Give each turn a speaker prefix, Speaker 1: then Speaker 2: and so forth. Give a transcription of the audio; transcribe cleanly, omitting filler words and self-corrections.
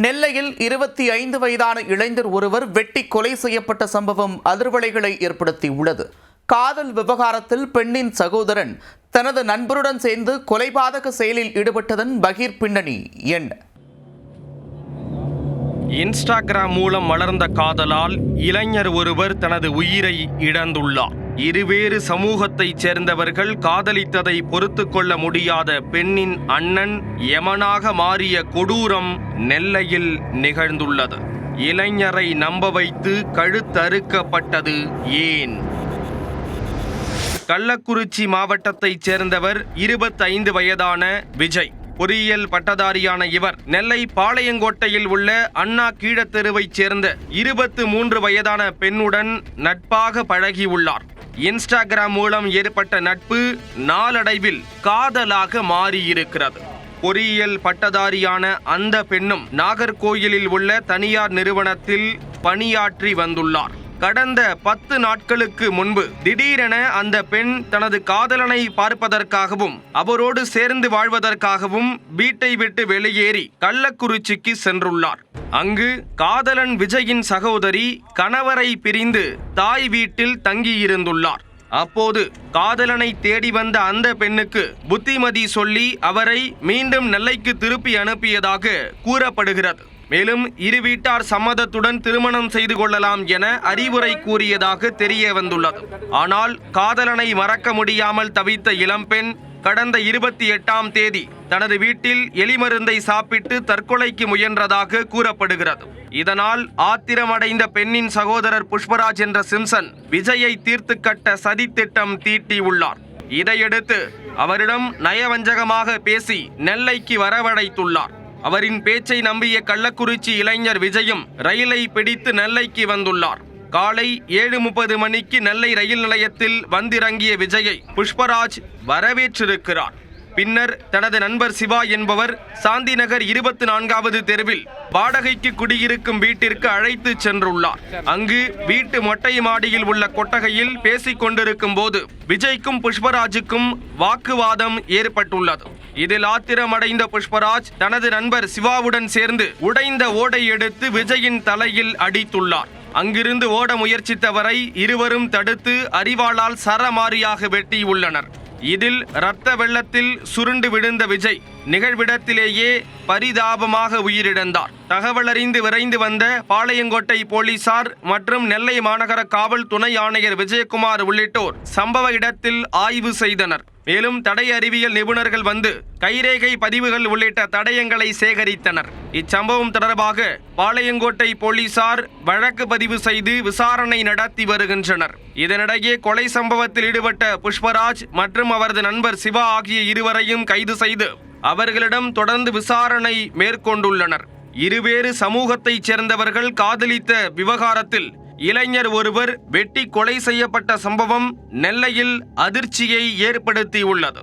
Speaker 1: நெல்லையில் 25 வயதான இளைஞர் ஒருவர் வெட்டி கொலை செய்யப்பட்ட சம்பவம் அதிர்வலைகளை ஏற்படுத்தியுள்ளது. காதல் விவகாரத்தில் பெண்ணின் சகோதரன் தனது நண்பருடன் சேர்ந்து கொலைபாதக செயலில் ஈடுபட்டதன் பகீர் பின்னணி என்ன?
Speaker 2: இன்ஸ்டாகிராம் மூலம் மலர்ந்த காதலால் இளைஞர் ஒருவர் தனது உயிரை இழந்துள்ளார். இருவேறு சமூகத்தைச் சேர்ந்தவர்கள் காதலித்ததை பொறுத்து கொள்ள முடியாத பெண்ணின் அண்ணன் யமனாக மாறிய கொடூரம் நெல்லையில் நிகழ்ந்துள்ளது. இளைஞரை நம்ப வைத்து கழுத்தறுக்கப்பட்டது ஏன்? கள்ளக்குறிச்சி மாவட்டத்தைச் சேர்ந்தவர் 25 வயதான விஜய். பொறியியல் பட்டதாரியான இவர் நெல்லை பாளையங்கோட்டையில் உள்ள அண்ணா கீழத்தெருவைச் சேர்ந்த 23 வயதான பெண்ணுடன் நட்பாக பழகியுள்ளார். இன்ஸ்டாகிராம் மூலம் ஏற்பட்ட நட்பு நாளடைவில் காதலாக மாறியிருக்கிறது. பொறியியல் பட்டதாரியான அந்த பெண்ணும் நாகர்கோயிலில் உள்ள தனியார் நிறுவனத்தில் பணியாற்றி வந்துள்ளார். கடந்த 10 நாட்களுக்கு முன்பு திடீரென அந்த பெண் தனது காதலனை பார்ப்பதற்காகவும் அவரோடு சேர்ந்து வாழ்வதற்காகவும் வீட்டை விட்டு வெளியேறி கள்ளக்குறிச்சிக்கு சென்றுள்ளார். அங்கு காதலன் விஜயின் சகோதரி கணவரை பிரிந்து தாய் வீட்டில் தங்கியிருந்துள்ளார். அப்போது காதலனை தேடி வந்த அந்த பெண்ணுக்கு புத்திமதி சொல்லி அவரை மீண்டும் நெல்லைக்கு திருப்பி அனுப்பியதாக கூறப்படுகிறது. மேலும் இரு வீட்டார் சம்மதத்துடன் திருமணம் செய்து கொள்ளலாம் என அறிவுரை கூறியதாக தெரிய வந்துள்ளது. ஆனால் காதலனை மறக்க முடியாமல் தவித்த இளம்பெண் கடந்த 28ஆம் தேதி தனது வீட்டில் எலிமருந்தை சாப்பிட்டு தற்கொலைக்கு முயன்றதாக கூறப்படுகிறது. இதனால் ஆத்திரமடைந்த பெண்ணின் சகோதரர் புஷ்பராஜ் என்ற சிம்சன் விஜயை தீர்த்து கட்ட சதித்திட்டம் தீட்டியுள்ளார். இதையடுத்து அவரிடம் நயவஞ்சகமாக பேசி நெல்லைக்கு வரவழைத்துள்ளார். அவரின் பேச்சை நம்பிய கள்ளக்குறிச்சி இளைஞர் விஜயும் ரயிலை பிடித்து நெல்லைக்கு வந்துள்ளார். காலை 7:30 மணிக்கு நெல்லை ரயில் நிலையத்தில் வந்திறங்கிய விஜயை புஷ்பராஜ் வரவேற்றிருக்கிறார். பின்னர் தனது நண்பர் சிவா என்பவர் சாந்தி நகர் 24வது தெருவில் வாடகைக்கு குடியிருக்கும் வீட்டிற்கு அழைத்து சென்றுள்ளார். அங்கு வீட்டு மொட்டை மாடியில் உள்ள கொட்டகையில் பேசிக் கொண்டிருக்கும் போது விஜய்க்கும் புஷ்பராஜுக்கும் வாக்குவாதம் ஏற்பட்டுள்ளது. இதில் ஆத்திரமடைந்த புஷ்பராஜ் தனது நண்பர் சிவாவுடன் சேர்ந்து உடைந்த ஓடை எடுத்து விஜயின் தலையில் அடித்துள்ளார். அங்கிருந்து ஓட முயற்சித்தவரை இருவரும் தடுத்து அரிவாளால் சரமாரியாக வெட்டியுள்ளனர். இதில் இரத்த வெள்ளத்தில் சுருண்டு விழுந்த விஜய் நிகழ்விடத்திலேயே பரிதாபமாக உயிரிழந்தார். தகவல் அறிந்து விரைந்து வந்த பாளையங்கோட்டை போலீசார் மற்றும் நெல்லை மாநகர காவல் துணை ஆணையர் விஜயகுமார் உள்ளிட்டோர் சம்பவ இடத்தில் ஆய்வு செய்தனர். மேலும் தடை அறிவியல் நிபுணர்கள் வந்து கைரேகை பதிவுகள் உள்ளிட்ட தடயங்களை சேகரித்தனர். இச்சம்பவம் தொடர்பாக பாளையங்கோட்டை போலீசார் வழக்கு பதிவு செய்து விசாரணை நடத்தி வருகின்றனர். இதனிடையே கொலை சம்பவத்தில் ஈடுபட்ட புஷ்பராஜ் மற்றும் அவரது நண்பர் சிவா ஆகிய இருவரையும் கைது செய்து அவர்களிடம் தொடர்ந்து விசாரணை மேற்கொண்டுள்ளனர். இருவேறு சமூகத்தைச் சேர்ந்தவர்கள் காதலித்த விவகாரத்தில் இளைஞர் ஒருவர் வெட்டி கொலை செய்யப்பட்ட சம்பவம் நெல்லையில் அதிர்ச்சியை ஏற்படுத்தியுள்ளது.